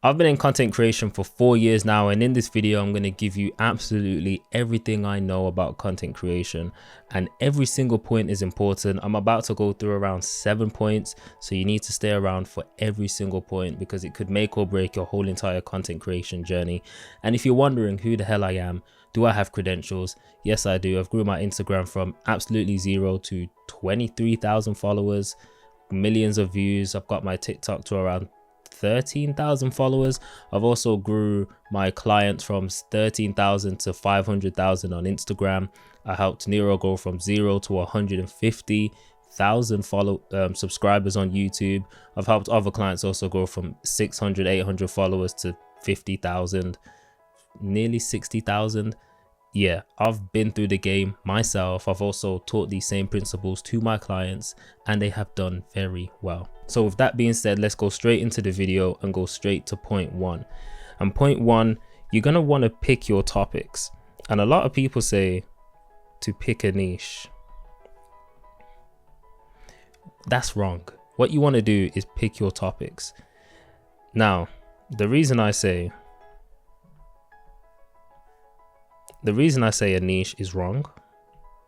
I've been in content creation for 4 years now, and in this video I'm going to give you absolutely everything I know about content creation, and every single point is important. I'm about to go through around 7 points, so you need to stay around for every single point because it could make or break your whole entire content creation journey. And if you're wondering who the hell I am, do I have credentials? Yes, I do. I've grew my Instagram from absolutely 0 to 23,000 followers, millions of views. I've got my TikTok to around 13,000 followers. I've also grew my clients from 13,000 to 500,000 on Instagram. I helped Nero go from 0 to 150,000 subscribers on YouTube. I've helped other clients also go from 600, 800 followers to 50,000, nearly 60,000. Yeah, I've been through the game myself. I've also taught these same principles to my clients and they have done very well. So with that being said, let's go straight into the video and go straight to point 1. And point 1, you're going to want to pick your topics. And a lot of people say to pick a niche. That's wrong. What you want to do is pick your topics. Now, the reason I say a niche is wrong,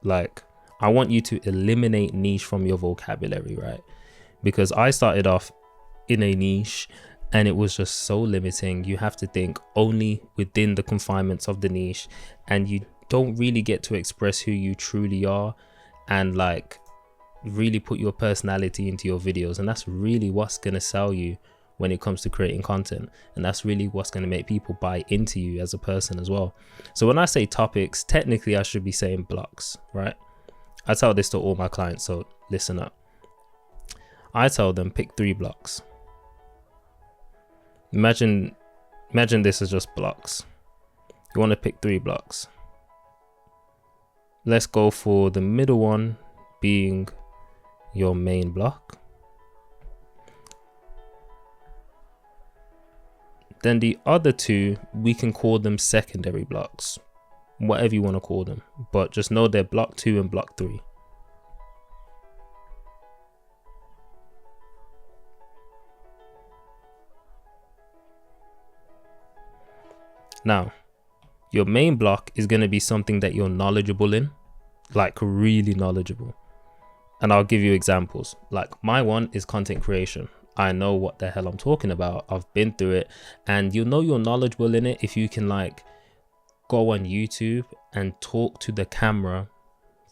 like I want you to eliminate niche from your vocabulary, right? Because I started off in a niche and it was just so limiting. You have to think only within the confinements of the niche, and you don't really get to express who you truly are and like really put your personality into your videos. And that's really what's going to sell you when it comes to creating content, and that's really what's going to make people buy into you as a person as well. So when I say topics, technically I should be saying blocks, right? I tell this to all my clients, so listen up. I tell them pick 3 blocks. Imagine this as just blocks. You want to pick 3 blocks. Let's go for the middle one being your main block. Then the other 2, we can call them secondary blocks, whatever you want to call them, but just know they're block 2 and block 3. Now, your main block is going to be something that you're knowledgeable in, like really knowledgeable. And I'll give you examples. Like my one is content creation. I know what the hell I'm talking about. I've been through it, and you'll know you're knowledgeable in it if you can like go on YouTube and talk to the camera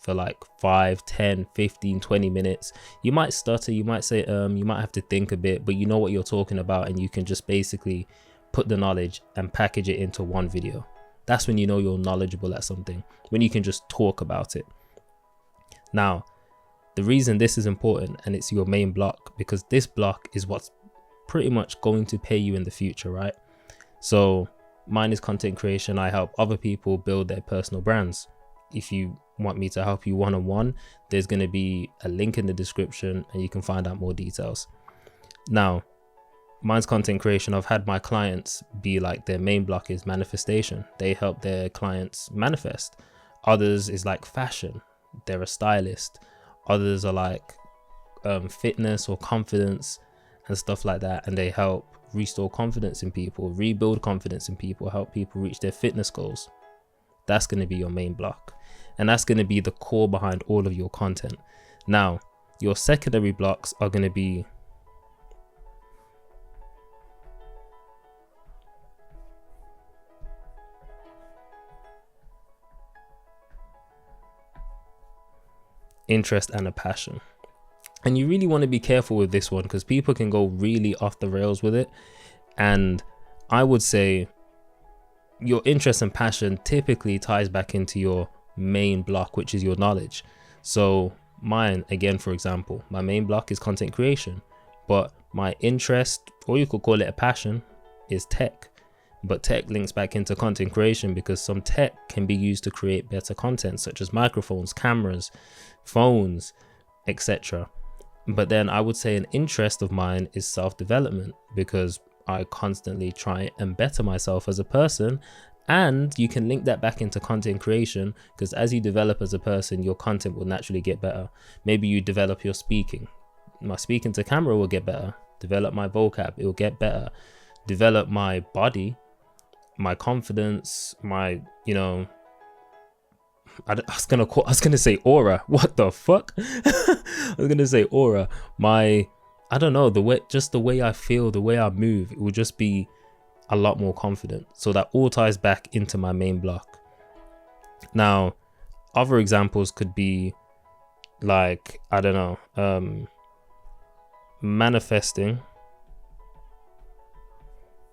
for like 5, 10, 15, 20 minutes. You might stutter, you might say, you might have to think a bit, but you know what you're talking about, and you can just basically put the knowledge and package it into one video. That's when you know you're knowledgeable at something, when you can just talk about it. Now, the reason this is important and it's your main block, because this block is what's pretty much going to pay you in the future, right? So mine is content creation. I help other people build their personal brands. If you want me to help you one-on-one, there's going to be a link in the description and you can find out more details. Now, mine's content creation. I've had my clients be like, their main block is manifestation. They help their clients manifest. Others is like fashion. They're a stylist. Others are like fitness or confidence and stuff like that, and they help restore confidence in people, rebuild confidence in people, help people reach their fitness goals. That's going to be your main block, and that's going to be the core behind all of your content. Now, your secondary blocks are going to be interest and a passion. And you really want to be careful with this one because people can go really off the rails with it. And I would say your interest and passion typically ties back into your main block, which is your knowledge. So mine, again, for example, my main block is content creation, but my interest, or you could call it a passion, is tech. But tech links back into content creation because some tech can be used to create better content, such as microphones, cameras, phones, etc. But then I would say an interest of mine is self-development, because I constantly try and better myself as a person. And you can link that back into content creation, because as you develop as a person, your content will naturally get better. Maybe you develop your speaking. My speaking to camera will get better. Develop my vocab, it will get better. develop my body, my confidence, my, you know, I was gonna say aura. What the fuck? I was gonna say aura. My, I don't know, the way I feel, the way I move, it will just be a lot more confident. So that all ties back into my main block. Now, other examples could be like, I don't know, manifesting.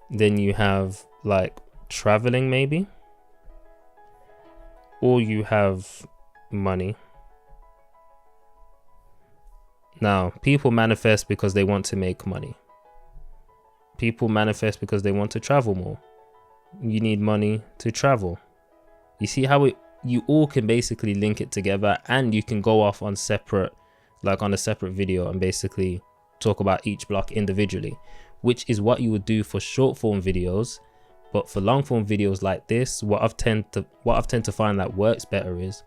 Then you have like traveling maybe, or you have money. Now, people manifest because they want to make money. People manifest because they want to travel more. You need money to travel. You see how you all can basically link it together, and you can go off on separate, like on a separate video, and basically talk about each block individually, which is what you would do for short form videos. But for long form videos like this, what I've tend to find that works better is,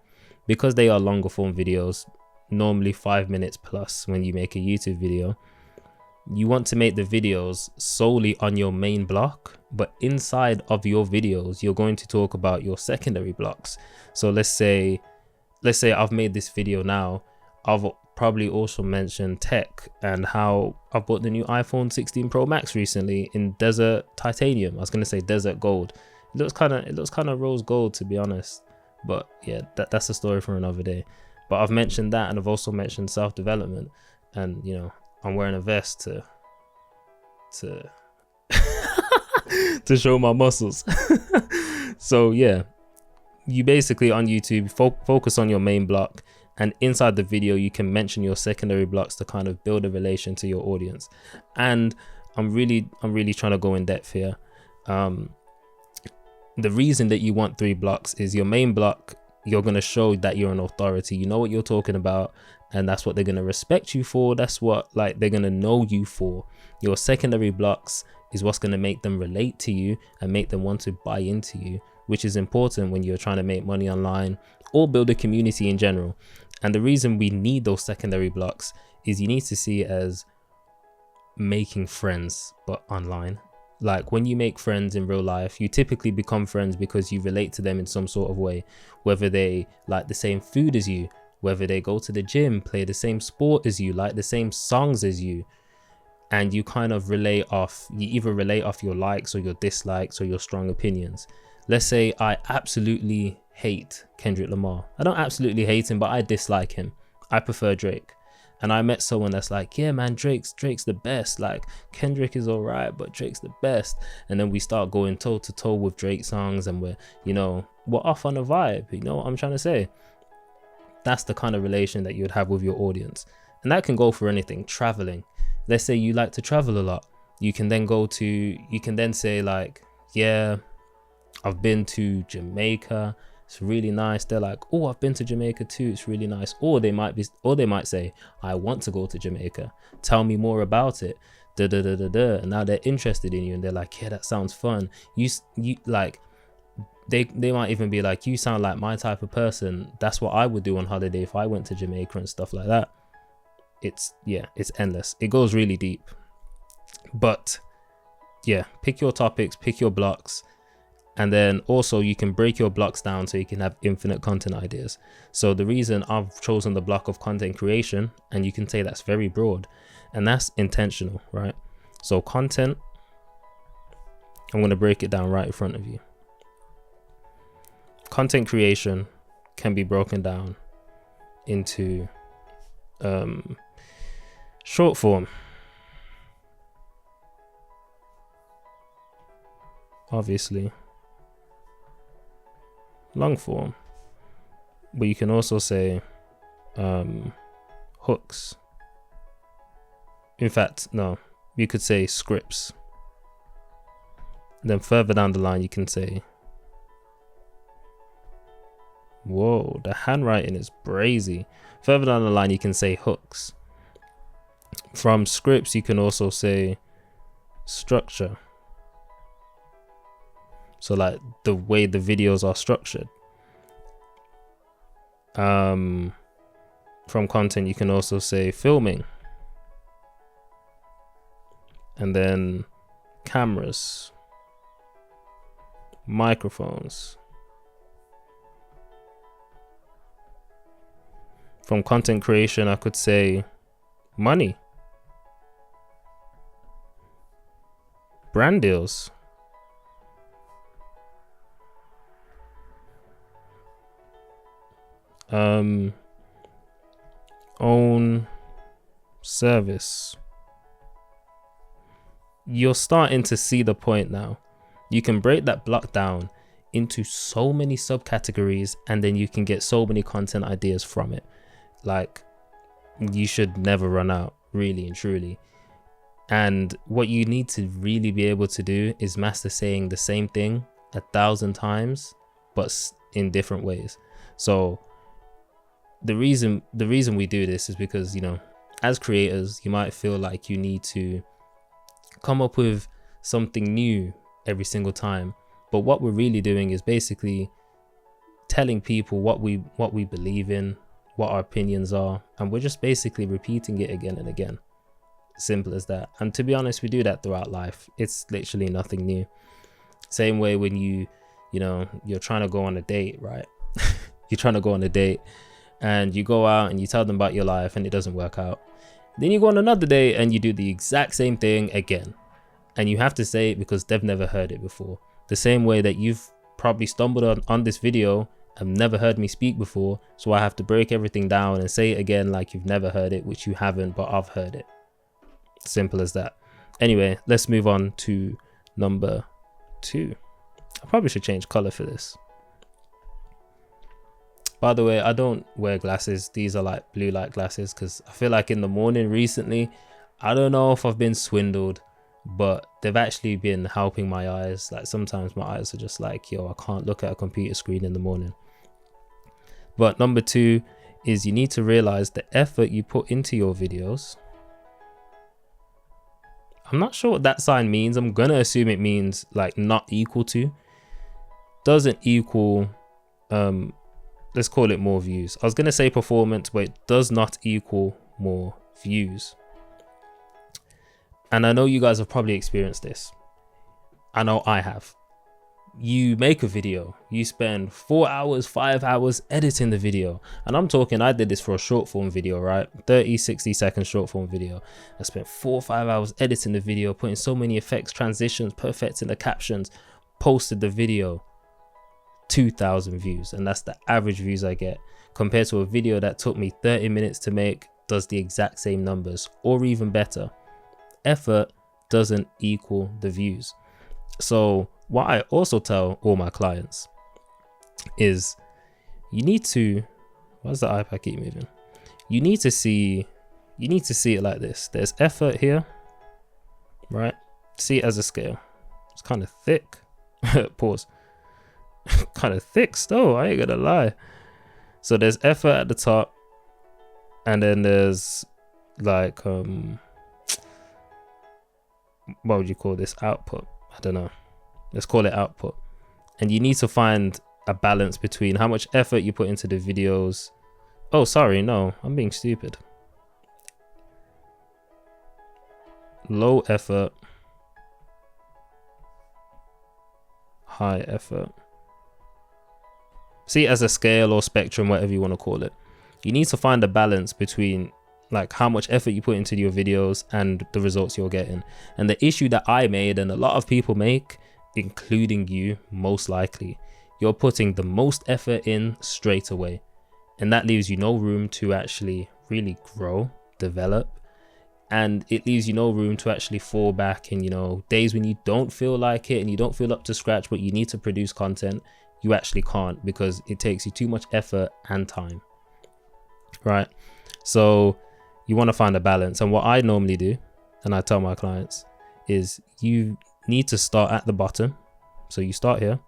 because they are longer form videos, normally 5 minutes plus when you make a YouTube video, you want to make the videos solely on your main block, but inside of your videos, you're going to talk about your secondary blocks. So let's say I've made this video now, I've probably also mentioned tech and how I bought the new iPhone 16 Pro Max recently in desert titanium. I was gonna say desert gold. It looks kind of rose gold, to be honest. But yeah, that's a story for another day. But I've mentioned that, and I've also mentioned self-development, and you know, I'm wearing a vest to to show my muscles. So yeah, you basically on YouTube focus on your main block, and inside the video you can mention your secondary blocks to kind of build a relation to your audience. And I'm really trying to go in depth here. The reason that you want 3 blocks is your main block, you're going to show that you're an authority, you know what you're talking about, and that's what they're going to respect you for. That's what, like, they're going to know you for. Your secondary blocks is what's going to make them relate to you and make them want to buy into you, which is important when you're trying to make money online or build a community in general. And the reason we need those secondary blocks is you need to see it as making friends, but online. Like when you make friends in real life, you typically become friends because you relate to them in some sort of way, whether they like the same food as you, whether they go to the gym, play the same sport as you, like the same songs as you. And you kind of you either relate off your likes or your dislikes or your strong opinions. Let's say I absolutely hate Kendrick Lamar. I don't absolutely hate him, but I dislike him. I prefer Drake. And I met someone that's like, yeah man, Drake's the best. Like Kendrick is all right, but Drake's the best. And then we start going toe to toe with Drake songs, and we're off on a vibe. You know what I'm trying to say? That's the kind of relation that you would have with your audience. And that can go for anything. Traveling. Let's say you like to travel a lot. You can then say like, yeah, I've been to Jamaica. It's really nice. They're like, oh, I've been to Jamaica too. It's really nice. Or they might say, I want to go to Jamaica. Tell me more about it. Da da da da da. And now they're interested in you, and they're like, yeah, that sounds fun. You like, they might even be like, you sound like my type of person. That's what I would do on holiday if I went to Jamaica and stuff like that. It's endless. It goes really deep. But yeah, pick your topics, pick your blocks. And then also you can break your blocks down so you can have infinite content ideas. So the reason I've chosen the block of content creation, and you can say that's very broad, and that's intentional, right? So content, I'm going to break it down right in front of you. Content creation can be broken down into short form, obviously, long form, but you can also say hooks. In fact, no, you could say scripts. Then further down the line, you can say, whoa, the handwriting is brazy. Further down the line, you can say hooks. From scripts, you can also say structure. So like the way the videos are structured. From content, you can also say filming. And then cameras, microphones. From content creation, I could say money, brand deals, own service. You're starting to see the point now. You can break that block down into so many subcategories, and then you can get so many content ideas from it. Like, you should never run out, really and truly. And what you need to really be able to do is master saying the same thing 1,000 times, but in different ways. So the reason we do this is because, you know, as creators, you might feel like you need to come up with something new every single time. But what we're really doing is basically telling people what we believe in, what our opinions are, and we're just basically repeating it again and again. Simple as that. And to be honest, we do that throughout life. It's literally nothing new. Same way when you know, you're trying to go on a date, right? You're trying to go on a date and you go out and you tell them about your life and it doesn't work out. Then you go on another date and you do the exact same thing again. And you have to say it because they've never heard it before. The same way that you've probably stumbled on this video and never heard me speak before. So I have to break everything down and say it again like you've never heard it, which you haven't, but I've heard it. Simple as that. Anyway, let's move on to number 2. I probably should change color for this. By the way, I don't wear glasses. These are like blue light glasses because I feel like in the morning recently, I don't know if I've been swindled, but they've actually been helping my eyes. Like sometimes my eyes are just like, yo, I can't look at a computer screen in the morning. But number 2 is you need to realize the effort you put into your videos. I'm not sure what that sign means. I'm gonna assume it means like not equal to. Doesn't equal, let's call it more views. I was gonna say performance, but it does not equal more views. And I know you guys have probably experienced this. I know I have. You make a video, you spend 4 hours, 5 hours editing the video. And I'm talking, I did this for a short form video, right? 30, 60 second short form video. I spent 4 or 5 hours editing the video, putting so many effects, transitions, perfecting the captions, posted the video, 2,000 views. And that's the average views I get compared to a video that took me 30 minutes to make, does the exact same numbers or even better. Effort doesn't equal the views. So what I also tell all my clients is you need to, why does the iPad keep moving? You need to see it like this. There's effort here, right? See it as a scale. It's kind of thick. Pause. Kind of thick still, I ain't gonna lie. So there's effort at the top, and then there's like what would you call this? Output. I don't know. Let's call it output. And you need to find a balance between how much effort you put into the videos. Oh, sorry, no, I'm being stupid. Low effort, high effort. See it as a scale or spectrum, whatever you want to call it. You need to find a balance between like how much effort you put into your videos and the results you're getting. And the issue that I made, and a lot of people make, including you, most likely, you're putting the most effort in straight away, and that leaves you no room to actually really grow, develop, and it leaves you no room to actually fall back in, you know, days when you don't feel like it and you don't feel up to scratch, but you need to produce content. You actually can't because it takes you too much effort and time, right? So you want to find a balance. And what I normally do, and I tell my clients, is you need to start at the bottom. So you start here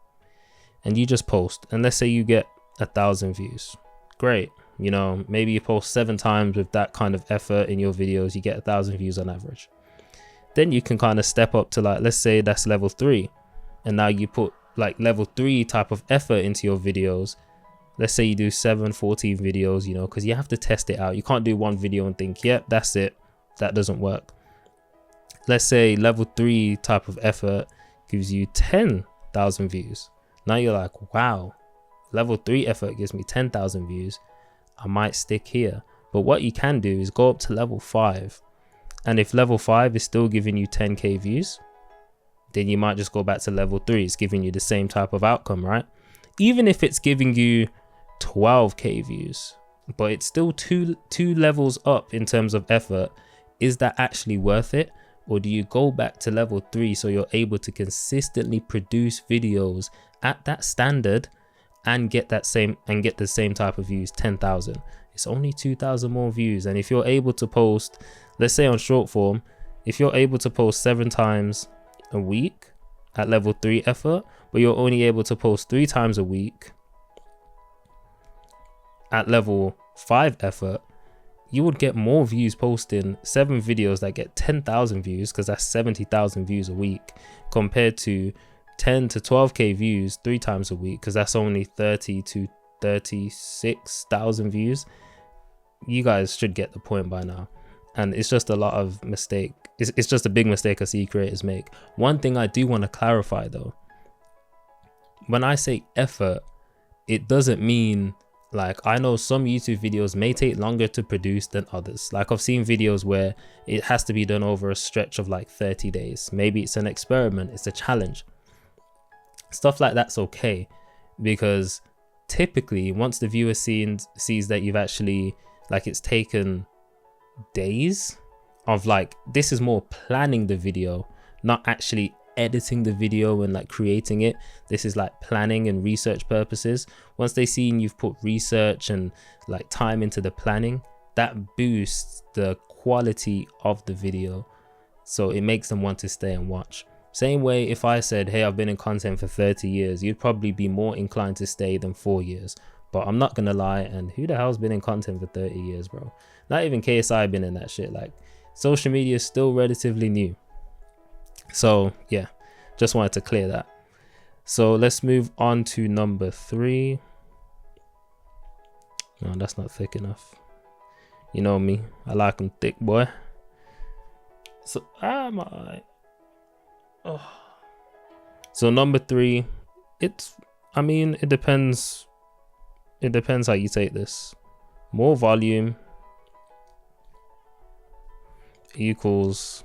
and you just post, and let's say you get 1,000 views. Great. You know, maybe you post 7 times with that kind of effort in your videos, you get 1,000 views on average. Then you can kind of step up to, like, let's say that's level 3, and now you put like level 3 type of effort into your videos. Let's say you do 7, 14 videos, you know, because you have to test it out. You can't do one video and think, yep, that's it. That doesn't work. let's say level 3 type of effort gives you 10,000 views. Now you're like, wow, level 3 effort gives me 10,000 views. I might stick here. But what you can do is go up to level 5. And if level 5 is still giving you 10k views, then you might just go back to level 3. It's giving you the same type of outcome, right? Even if it's giving you 12k views, but it's still two levels up in terms of effort. Is that actually worth it? Or do you go back to level 3 so you're able to consistently produce videos at that standard and get the same type of views, 10,000? It's only 2,000 more views. And if you're able to post, let's say on short form, if you're able to post 7 times a week at level 3 effort, but you're only able to post 3 times a week at level 5 effort, you would get more views posting 7 videos that get 10,000 views, because that's 70,000 views a week, compared to 10 to 12k views 3 times a week, because that's only 30 to 36,000 views. You guys should get the point by now. And it's just a lot of mistake. It's just a big mistake I see creators make. One thing I do want to clarify though, when I say effort, it doesn't mean, like, I know some YouTube videos may take longer to produce than others. Like, I've seen videos where it has to be done over a stretch of like 30 days. Maybe it's an experiment, it's a challenge. Stuff like that's okay, because typically once the viewer sees that you've actually, like, it's taken days of, like, this is more planning the video, not actually editing the video and like creating it. This is like planning and research purposes. Once they see you've put research and like time into the planning, that boosts the quality of the video, so it makes them want to stay and watch. Same way, if I said, hey, I've been in content for 30 years, you'd probably be more inclined to stay than 4 years. But I'm not gonna lie, and who the hell's been in content for 30 years, bro? Not even KSI been in that shit. Like, social media is still relatively new. So yeah, just wanted to clear that. So let's move on to number 3. No, that's not thick enough. You know me, I like them thick, boy. So so number 3, I mean, it depends how you take this. More volume equals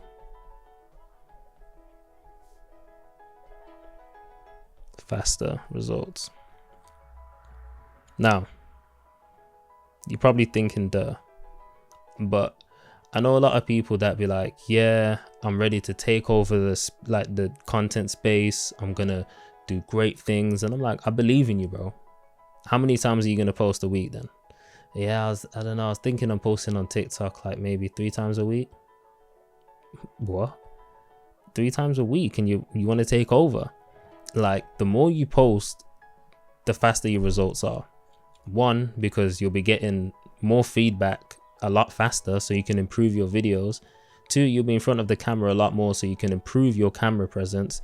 faster results. Now, you're probably thinking, duh, but I know a lot of people that be like, yeah, I'm ready to take over this, like, the content space. I'm gonna do great things. And I'm like, I believe in you, bro. How many times are you gonna post a week then? Yeah, I don't know. I was thinking I'm posting on TikTok like maybe 3 times a week. What? 3 times a week, and you want to take over? Like, the more you post, the faster your results are. 1, because you'll be getting more feedback a lot faster, so you can improve your videos. 2, you'll be in front of the camera a lot more, so you can improve your camera presence,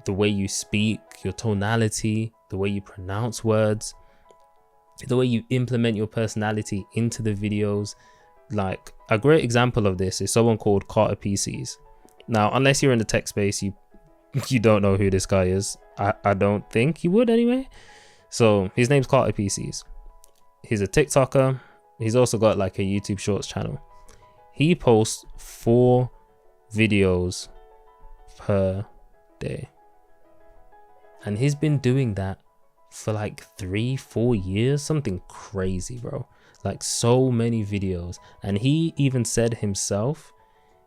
the way you speak, your tonality, the way you pronounce words, the way you implement your personality into the videos. Like, a great example of this is someone called Carter PCs. Now, unless you're in the tech space, you don't know who this guy is. I don't think you would anyway. So his name's Carter PCs. He's a TikToker. He's also got like a YouTube Shorts channel. He posts 4 videos per day, and he's been doing that for like 3-4 years, something crazy, bro. Like, so many videos. And he even said himself,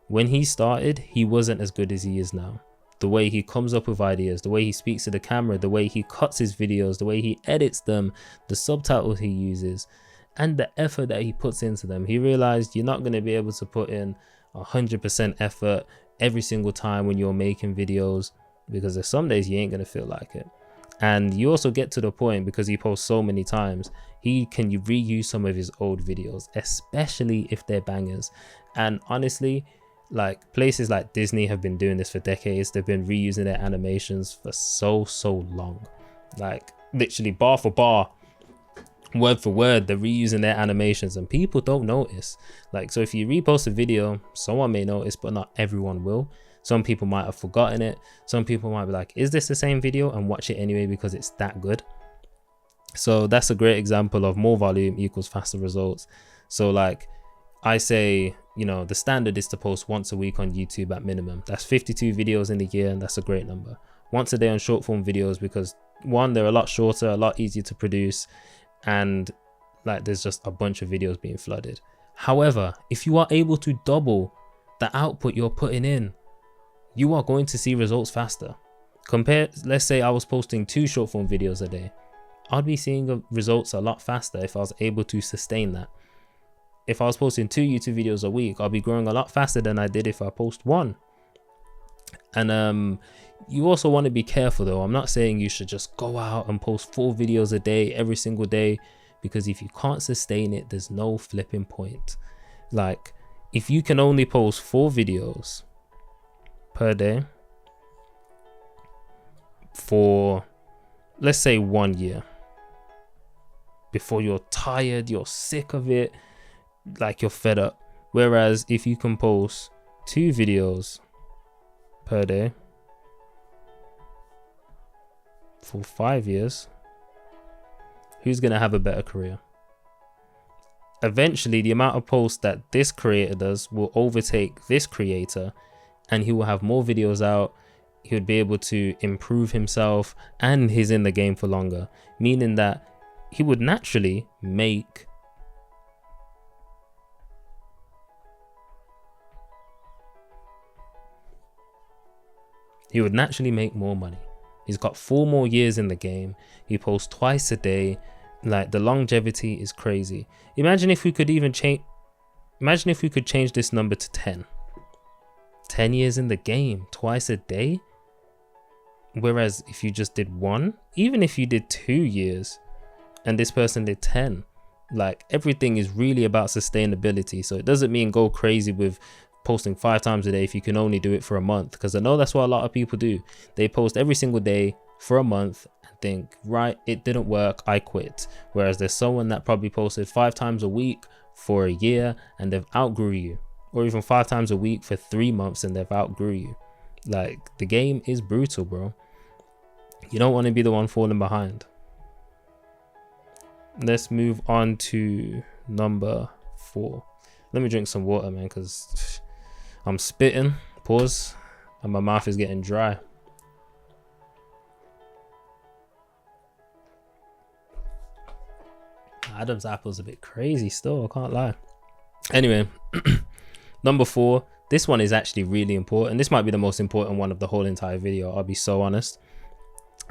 when he started, he wasn't as good as he is now. The way he comes up with ideas, the way he speaks to the camera, the way he cuts his videos, the way he edits them, the subtitles he uses, and the effort that he puts into them. He realized you're not going to be able to put in 100% effort every single time when you're making videos, because there's some days you ain't going to feel like it. And you also get to the point, because he posts so many times, he can reuse some of his old videos, especially if they're bangers. And honestly, like, places like Disney have been doing this for decades. They've been reusing their animations for so long. Like, literally bar for bar, word for word, they're reusing their animations and people don't notice. Like, so if you repost a video, someone may notice, but not everyone will. Some people might have forgotten it. Some people might be like, is this the same video, and watch it anyway because it's that good. So that's a great example of more volume equals faster results. So like I say, you know, the standard is to post once a week on YouTube at minimum. That's 52 videos in a year, and that's a great number. Once a day on short form videos, because one, they're a lot shorter, a lot easier to produce, and like there's just a bunch of videos being flooded. However, if you are able to double the output you're putting in, you are going to see results faster. Let's say I was posting 2 short form videos a day. I'd be seeing results a lot faster if I was able to sustain that. If I was posting 2 YouTube videos a week, I'll be growing a lot faster than I did if I post 1. And you also want to be careful though. I'm not saying you should just go out and post 4 videos a day every single day, because if you can't sustain it, there's no flipping point. Like if you can only post 4 videos per day for, let's say, 1 year, before you're tired, you're sick of it, like you're fed up. Whereas if you can post 2 videos per day for 5 years, who's gonna have a better career? Eventually the amount of posts that this creator does will overtake this creator, and he will have more videos out. He would be able to improve himself, and he's in the game for longer, meaning that he would naturally make more money. He's got 4 more years in the game. He posts twice a day. Like the longevity is crazy. Imagine if we could change this number to 10 years in the game, twice a day. Whereas if you just did 1, even if you did 2 years and this person did 10, like everything is really about sustainability. So it doesn't mean go crazy with posting 5 times a day if you can only do it for a month, because I know that's what a lot of people do. They post every single day for a month and think, right, it didn't work, I quit. Whereas there's someone that probably posted 5 times a week for a year and they've outgrew you, or even 5 times a week for 3 months and they've outgrew you. Like the game is brutal, bro. You don't want to be the one falling behind. Let's move on to number 4. Let me drink some water, man, because I'm spitting, pause, and my mouth is getting dry. Adam's apple's a bit crazy still, I can't lie. Anyway, number 4, this one is actually really important. This might be the most important one of the whole entire video, I'll be so honest.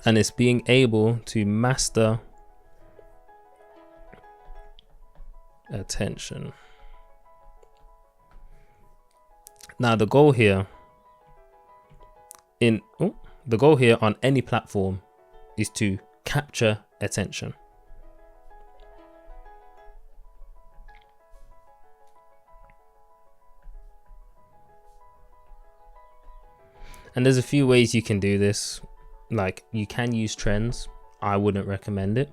And it's being able to master attention. Now the goal here on any platform is to capture attention. And there's a few ways you can do this. Like you can use trends. I wouldn't recommend it.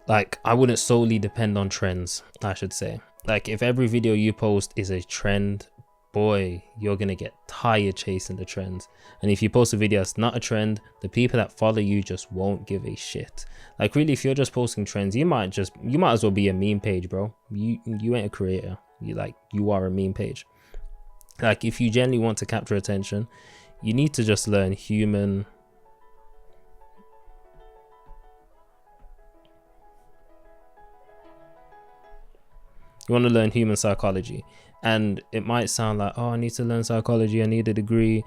Like I wouldn't solely depend on trends, I should say. Like if every video you post is a trend, boy, you're gonna get tired chasing the trends. And if you post a video that's not a trend, the people that follow you just won't give a shit. Like really, if you're just posting trends, you might as well be a meme page, bro. You ain't a creator. You are a meme page. Like if you genuinely want to capture attention, you need to just learn human psychology. And it might sound like, oh, I need to learn psychology, I need a degree.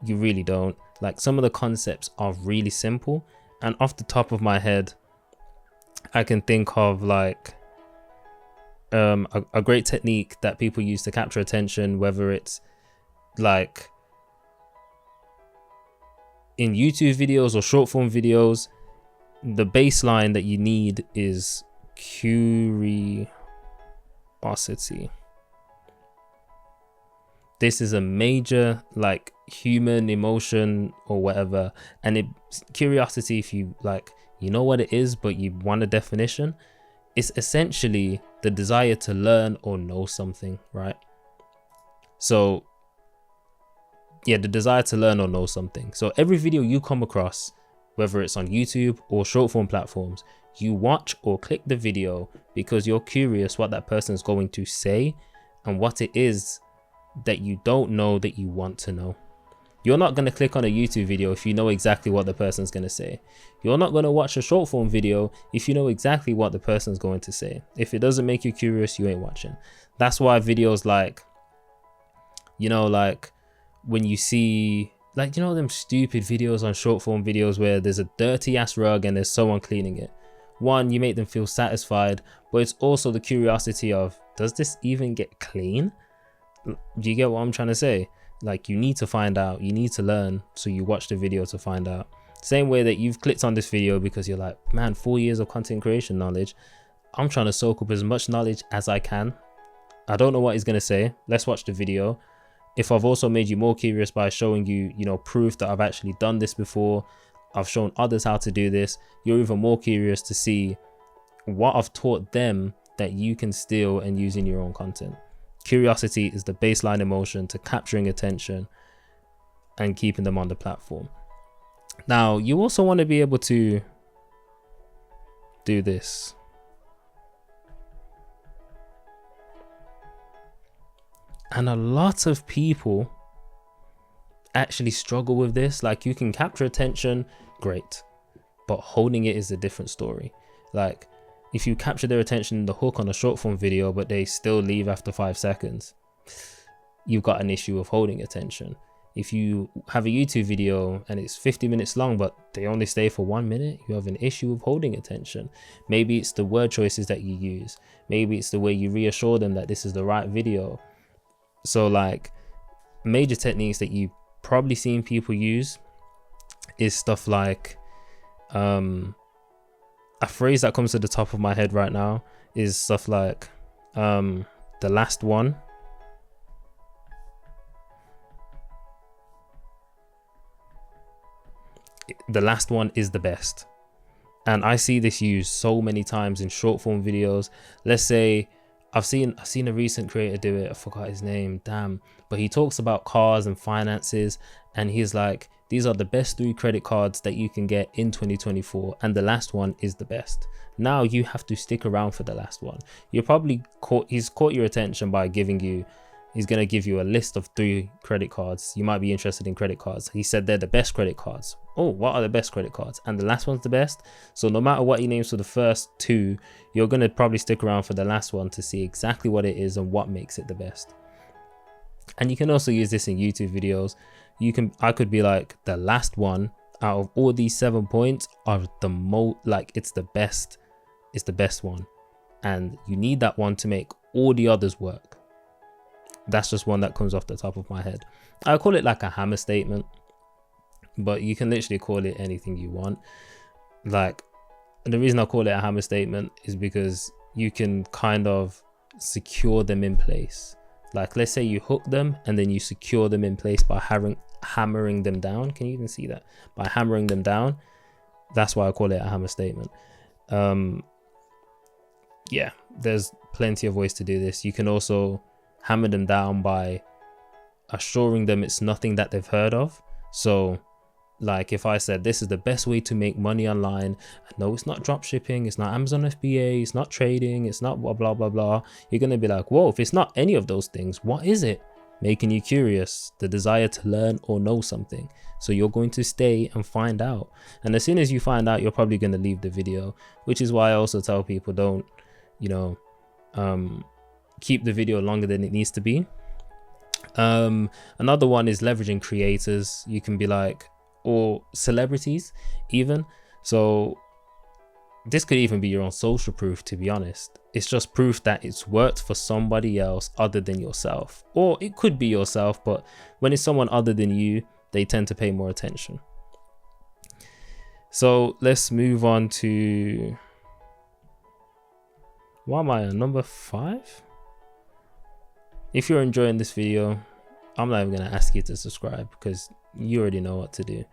You really don't. Like some of the concepts are really simple, and off the top of my head I can think of like a great technique that people use to capture attention, whether it's like in YouTube videos or short form videos. The baseline that you need is curiosity. This is a major like human emotion or whatever, and curiosity, if you like, you know what it is but you want a definition, it's essentially the desire to learn or know something, right? So yeah, the desire to learn or know something. So every video you come across, whether it's on YouTube or short form platforms, you watch or click the video because you're curious what that person is going to say and what it is that you don't know that you want to know. You're not going to click on a YouTube video if you know exactly what the person's going to say. You're not going to watch a short form video if you know exactly what the person's going to say. If it doesn't make you curious, you ain't watching. That's why videos like, you know, like when you see, like, you know, them stupid videos on short form videos where there's a dirty ass rug and there's someone cleaning it. One, you make them feel satisfied, but it's also the curiosity of, does this even get clean? Do you get what I'm trying to say? Like, you need to find out, you need to learn, so you watch the video to find out. Same way that you've clicked on this video because you're like, man, 4 years of content creation knowledge. I'm trying to soak up as much knowledge as I can. I don't know what he's going to say. Let's watch the video. If I've also made you more curious by showing you, you know, proof that I've actually done this before, I've shown others how to do this, you're even more curious to see what I've taught them that you can steal and use in your own content. Curiosity is the baseline emotion to capturing attention and keeping them on the platform. Now, you also want to be able to do this. And a lot of people actually struggle with this. Like, you can capture attention, great, but holding it is a different story. Like, if you capture their attention in the hook on a short form video, but they still leave after 5 seconds, you've got an issue of holding attention. If you have a YouTube video and it's 50 minutes long, but they only stay for 1 minute, you have an issue of holding attention. Maybe it's the word choices that you use. Maybe it's the way you reassure them that this is the right video. So like, major techniques that you probably seen people use is stuff like, a phrase that comes to the top of my head right now is stuff like, the last one. The last one is the best. And I see this used so many times in short form videos. Let's say I've seen a recent creator do it. I forgot his name, damn. But he talks about cars and finances, and he's like, these are the best 3 credit cards that you can get in 2024, and the last one is the best. Now you have to stick around for the last one. You're probably he's caught your attention by he's going to give you a list of 3 credit cards. You might be interested in credit cards. He said they're the best credit cards. Oh, what are the best credit cards? And the last one's the best. So no matter what he names for the first 2, you're going to probably stick around for the last one to see exactly what it is and what makes it the best. And you can also use this in YouTube videos. I could be like, the last one out of all these 7 points are the most, like, it's the best one. And you need that one to make all the others work. That's just one that comes off the top of my head. I call it like a hammer statement, but you can literally call it anything you want. Like, the reason I call it a hammer statement is because you can kind of secure them in place. Like, let's say you hook them and then you secure them in place by hammering them down. Can you even see that? By hammering them down. That's why I call it a hammer statement. Yeah, there's plenty of ways to do this. You can also hammer them down by assuring them it's nothing that they've heard of. So like, if I said this is the best way to make money online, no, it's not drop shipping, it's not Amazon FBA, it's not trading, it's not blah blah blah blah, you're gonna be like, whoa, if it's not any of those things, what is it? Making you curious, the desire to learn or know something. So you're going to stay and find out, and as soon as you find out, you're probably going to leave the video, which is why I also tell people, don't, you know, keep the video longer than it needs to be. Another one is leveraging creators. You can be like, or celebrities even. So this could even be your own social proof, to be honest. It's just proof that it's worked for somebody else other than yourself, or it could be yourself, but when it's someone other than you, they tend to pay more attention. So let's move on to, why am I on number 5? If you're enjoying this video, I'm not even going to ask you to subscribe because you already know what to do.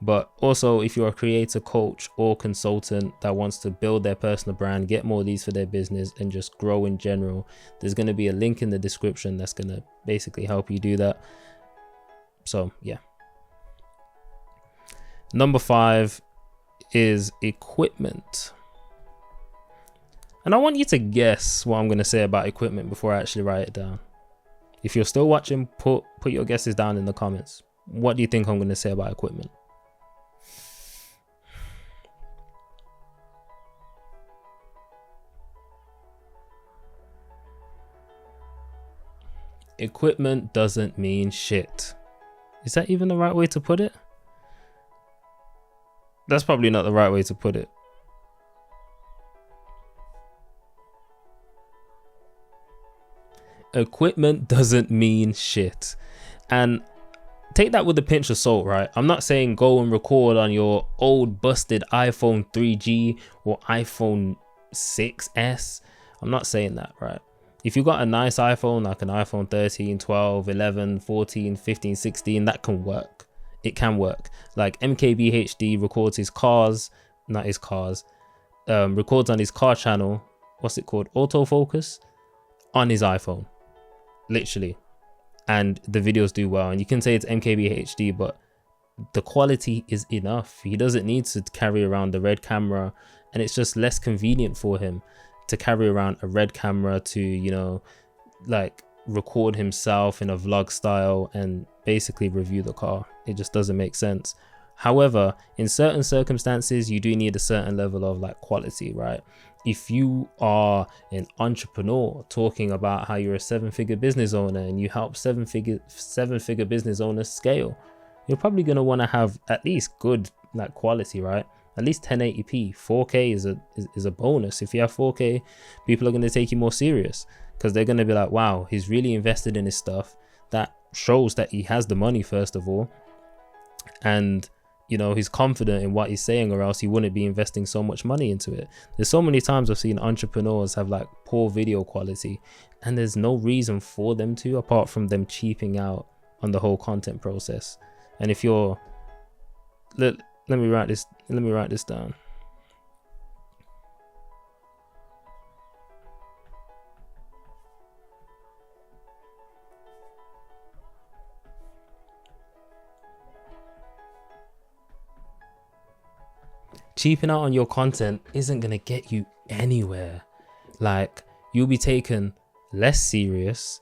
But also, if you're a creator, coach, or consultant that wants to build their personal brand, get more leads for their business, and just grow in general, there's going to be a link in the description that's going to basically help you do that. So yeah. Number 5 is equipment. And I want you to guess what I'm going to say about equipment before I actually write it down. If you're still watching, put your guesses down in the comments. What do you think I'm going to say about equipment? Equipment doesn't mean shit. Is that even the right way to put it? That's probably not the right way to put it. Equipment doesn't mean shit. And take that with a pinch of salt, right? I'm not saying go and record on your old busted iPhone 3G or iPhone 6S. I'm not saying that, right? If you got a nice iPhone, like an iPhone 13, 12, 11, 14, 15, 16, that can work. It can work. Like MKBHD records his cars, not his cars, records on his car channel, what's it called? Autofocus on his iPhone, literally. And the videos do well. And you can say it's MKBHD, but the quality is enough. He doesn't need to carry around the red camera, and it's just less convenient for him to carry around a red camera to, you know, like record himself in a vlog style and basically review the car. It just doesn't make sense. However, in certain circumstances, you do need a certain level of like quality, right? If you are an entrepreneur talking about how you're a 7-figure business owner and you help seven-figure business owners scale, you're probably going to want to have at least good like quality, right? At least 1080p. 4K is a bonus. If you have 4K, people are going to take you more serious because they're going to be like, wow, he's really invested in his stuff. That shows that he has the money, first of all, and you know, he's confident in what he's saying, or else he wouldn't be investing so much money into it. There's so many times I've seen entrepreneurs have like poor video quality, and there's no reason for them to, apart from them cheaping out on the whole content process. And if you're, let me write this down. Cheaping out on your content isn't going to get you anywhere. Like, you'll be taken less serious.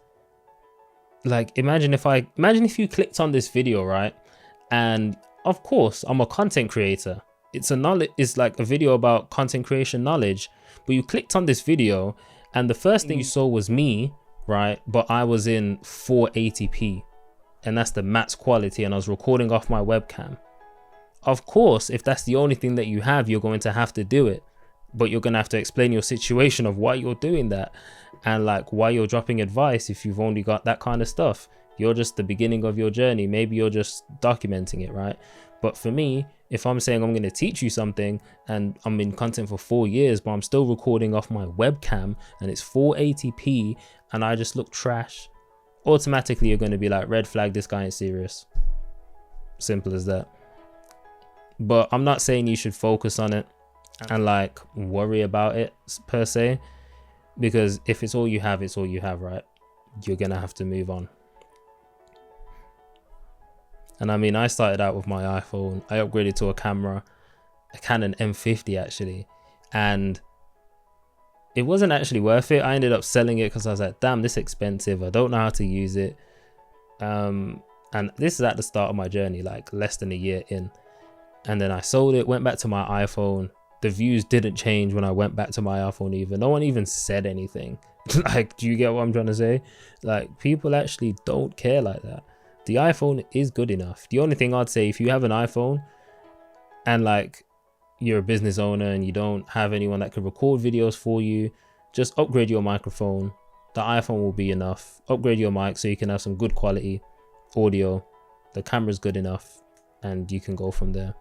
Like, imagine if you clicked on this video, right? And of course, I'm a content creator. It's like a video about content creation knowledge, but you clicked on this video and the first thing you saw was me, right? But I was in 480p, and that's the max quality, and I was recording off my webcam. Of course, if that's the only thing that you have, you're going to have to do it, but you're going to have to explain your situation of why you're doing that and like why you're dropping advice. If you've only got that kind of stuff, you're just the beginning of your journey. Maybe you're just documenting it, right? But for me, if I'm saying I'm going to teach you something and I'm in content for 4 years, but I'm still recording off my webcam and it's 480p and I just look trash, automatically you're going to be like, red flag, this guy ain't serious. Simple as that. But I'm not saying you should focus on it and like worry about it per se, because if it's all you have, it's all you have, right? You're gonna have to move on. And I mean, I started out with my iPhone. I upgraded to a camera, a Canon M50 actually, and it wasn't actually worth it. I ended up selling it because I was like, damn, this is expensive. I don't know how to use it. And this is at the start of my journey, like less than a year in. And then I sold it, went back to my iPhone. The views didn't change when I went back to my iPhone either. No one even said anything. Like, do you get what I'm trying to say? Like, people actually don't care like that. The iPhone is good enough. The only thing I'd say, if you have an iPhone and like you're a business owner and you don't have anyone that can record videos for you, just upgrade your microphone. The iPhone will be enough. Upgrade your mic so you can have some good quality audio. The camera's good enough and you can go from there.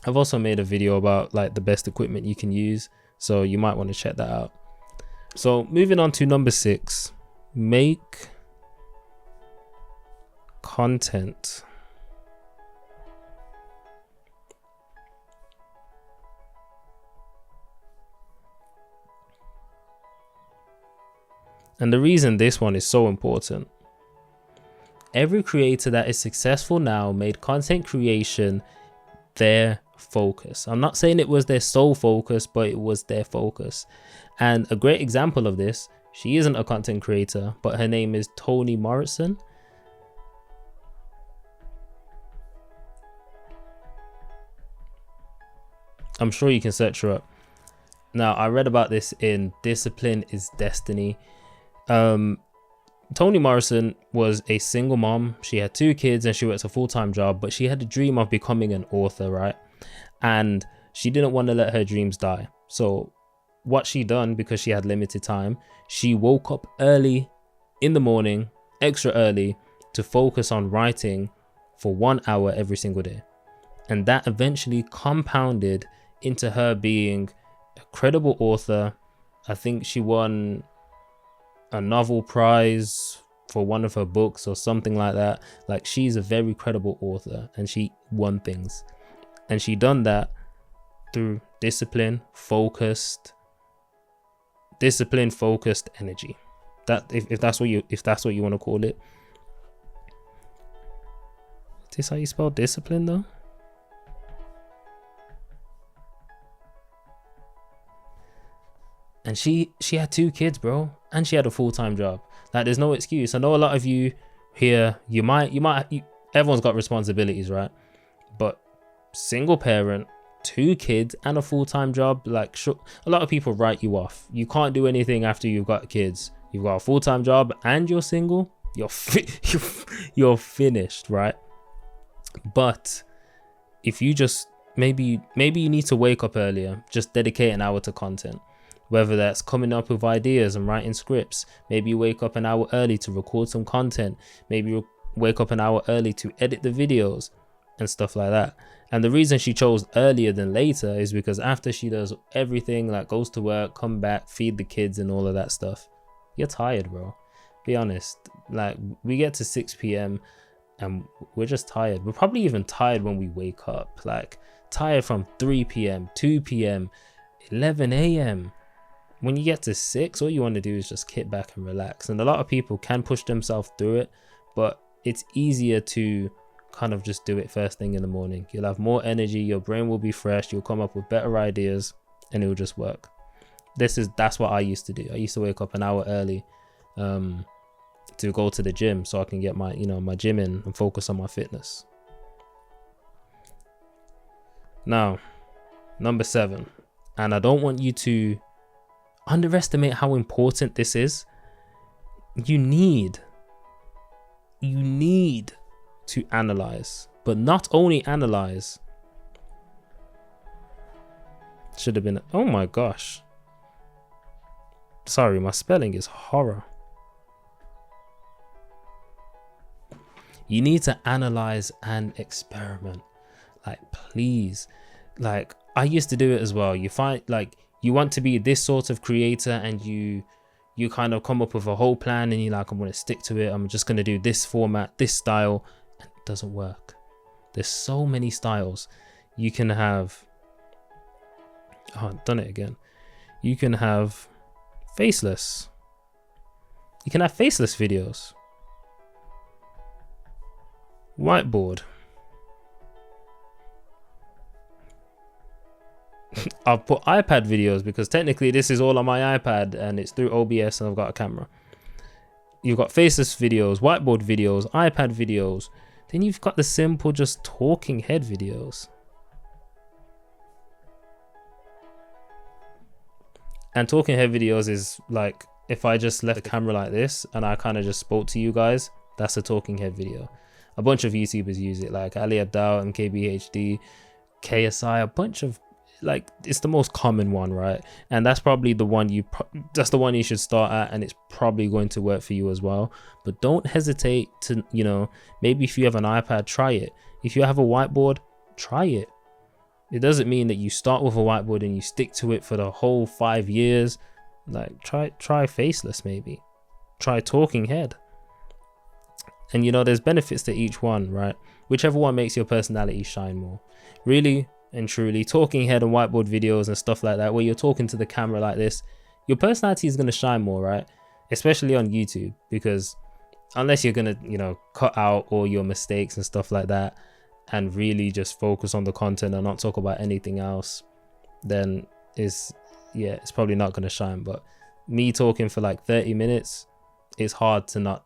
I've also made a video about like the best equipment you can use, so you might want to check that out. So moving on to number 6, make content. And the reason this one is so important, every creator that is successful now made content creation their focus. I'm not saying it was their sole focus, but it was their focus. And a great example of this, she isn't a content creator, but her name is Toni Morrison. I'm sure you can search her up. Now, I read about this in Discipline is Destiny. Toni Morrison was a single mom. She had 2 kids and she worked a full-time job, but she had a dream of becoming an author, right? And she didn't want to let her dreams die. So what she done, because she had limited time, she woke up early in the morning, extra early, to focus on writing for 1 hour every single day. And that eventually compounded into her being a credible author. I think she won a novel prize for one of her books or something like that. Like, she's a very credible author and she won things. And she done that through discipline, focused energy. That if that's what you want to call it. Is this how you spell discipline though? And she had 2 kids, bro, and she had a full-time job. Like, there's no excuse. I know a lot of you here, everyone's got responsibilities, right? But single parent, 2 kids and a full-time job, like, a lot of people write you off. You can't do anything after you've got kids. You've got a full-time job and you're single, you're finished, right? But if you just maybe you need to wake up earlier, just dedicate an hour to content. Whether that's coming up with ideas and writing scripts, maybe you wake up an hour early to record some content, maybe you wake up an hour early to edit the videos and stuff like that. And the reason she chose earlier than later is because after she does everything, like goes to work, come back, feed the kids and all of that stuff, you're tired, bro. Be honest. Like, we get to 6 p.m. and we're just tired. We're probably even tired when we wake up, like tired from 3 p.m., 2 p.m., 11 a.m. When you get to 6, all you want to do is just kick back and relax. And a lot of people can push themselves through it, but it's easier to kind of just do it first thing in the morning. You'll have more energy, your brain will be fresh, you'll come up with better ideas, and it will just work. That's what I used to do. I used to wake up an hour early to go to the gym so I can get my gym in and focus on my fitness. Now, number 7, and I don't want you to underestimate how important this is. You need to analyze, but not only analyze. Should have been, oh my gosh. Sorry, my spelling is horror. You need to analyze and experiment. Like, please. Like, I used to do it as well. You find, like, you want to be this sort of creator and you kind of come up with a whole plan and you're like, I'm going to stick to it. I'm just going to do this format, this style. And it doesn't work. There's so many styles. You can have, oh, I've done it again. You can have faceless. You can have faceless videos. Whiteboard. I'll put iPad videos because technically this is all on my iPad and it's through OBS and I've got a camera. You've got faceless videos, whiteboard videos, iPad videos. Then you've got the simple just talking head videos. And talking head videos is like, if I just left the camera like this and I kind of just spoke to you guys, that's a talking head video. A bunch of YouTubers use it, like Ali Abdal and KBHD, KSI, a bunch of, like, it's the most common one, right? And that's probably the one that's the one you should start at, and it's probably going to work for you as well. But don't hesitate to, maybe if you have an iPad, try it. If you have a whiteboard, try it. It doesn't mean that you start with a whiteboard and you stick to it for the whole 5 years. Like, try faceless, maybe try talking head. And there's benefits to each one, right? Whichever one makes your personality shine more. Really and truly, talking head and whiteboard videos and stuff like that, where you're talking to the camera like this, your personality is going to shine more, right? especially on YouTube, because unless you're gonna, you know, cut out all your mistakes and stuff like that and really just focus on the content and not talk about anything else, then it's probably not gonna shine. But me talking for like 30 minutes, it's hard to not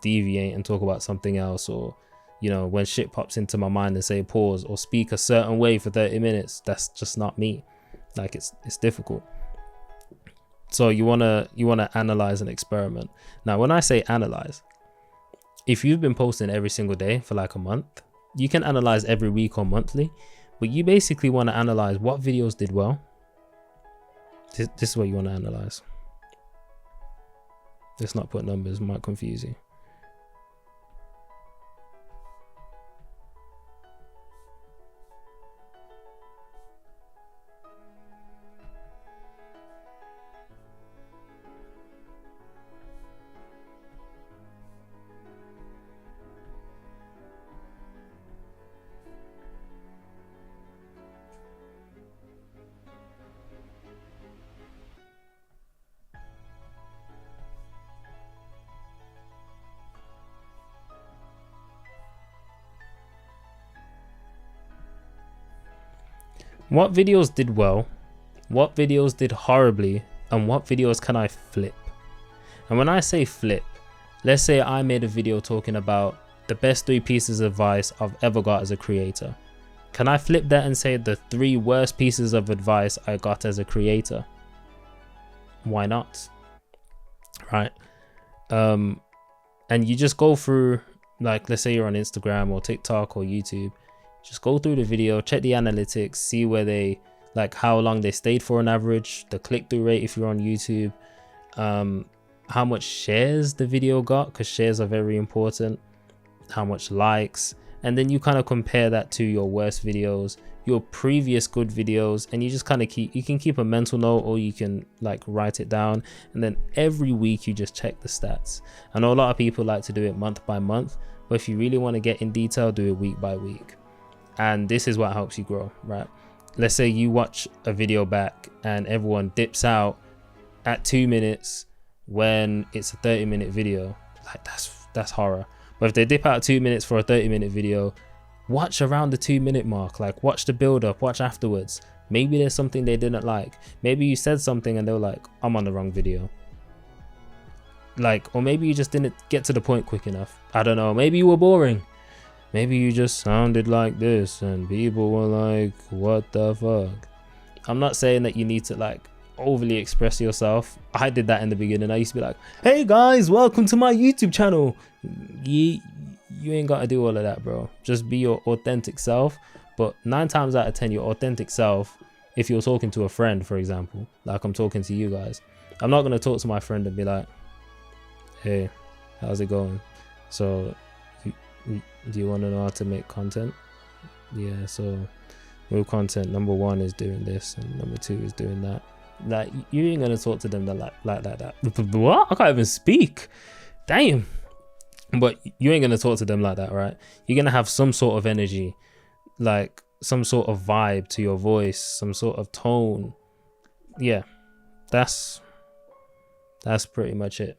deviate and talk about something else, or, you know, when shit pops into my mind and say pause or speak a certain way for 30 minutes, that's just not me. Like it's difficult. So you want to analyze and experiment. Now, when I say analyze, if you've been posting every single day for like a month, you can analyze every week or monthly, but you basically want to analyze what videos did well. This is what you want to analyze. Let's not put numbers, might confuse you. What videos did well, what videos did horribly, and what videos can I flip? And when I say flip, let's say I made a video talking about the best 3 pieces of advice I've ever got as a creator. Can I flip that and say the 3 worst pieces of advice I got as a creator? Why not? Right? And you just go through, like, let's say you're on Instagram or TikTok or YouTube. Just go through the video, check the analytics, see where they, like, how long they stayed for on average, the click-through rate if you're on YouTube, how much shares the video got, because shares are very important, how much likes, and then you kind of compare that to your worst videos, your previous good videos, and you just kind of keep a mental note, or you can like write it down, and then every week you just check the stats. I know a lot of people like to do it month by month, but if you really want to get in detail, do it week by week. And this is what helps you grow, right? Let's say you watch a video back and everyone dips out at 2 minutes when it's a 30-minute video. Like that's horror. But if they dip out 2 minutes for a 30-minute video, watch around the 2-minute mark. Like, watch the build up, watch afterwards. Maybe there's something they didn't like. Maybe you said something and they were like, I'm on the wrong video. Like, or maybe you just didn't get to the point quick enough. I don't know. Maybe you were boring. Maybe you just sounded like this and people were like, what the fuck? I'm not saying that you need to like overly express yourself. I did that in the beginning. I used to be like, hey guys, welcome to my YouTube channel. You ain't got to do all of that, bro. Just be your authentic self. But 9 times out of 10, your authentic self, if you're talking to a friend, for example, like I'm talking to you guys, I'm not going to talk to my friend and be like, hey, how's it going? So do you want to know how to make content? Yeah, so with content, number 1 is doing this and number 2 is doing that. Like, you ain't gonna talk to them like that. What? I can't even speak. Damn. But you ain't gonna talk to them like that, right? You're gonna have some sort of energy, like some sort of vibe to your voice, some sort of tone. Yeah, that's pretty much it.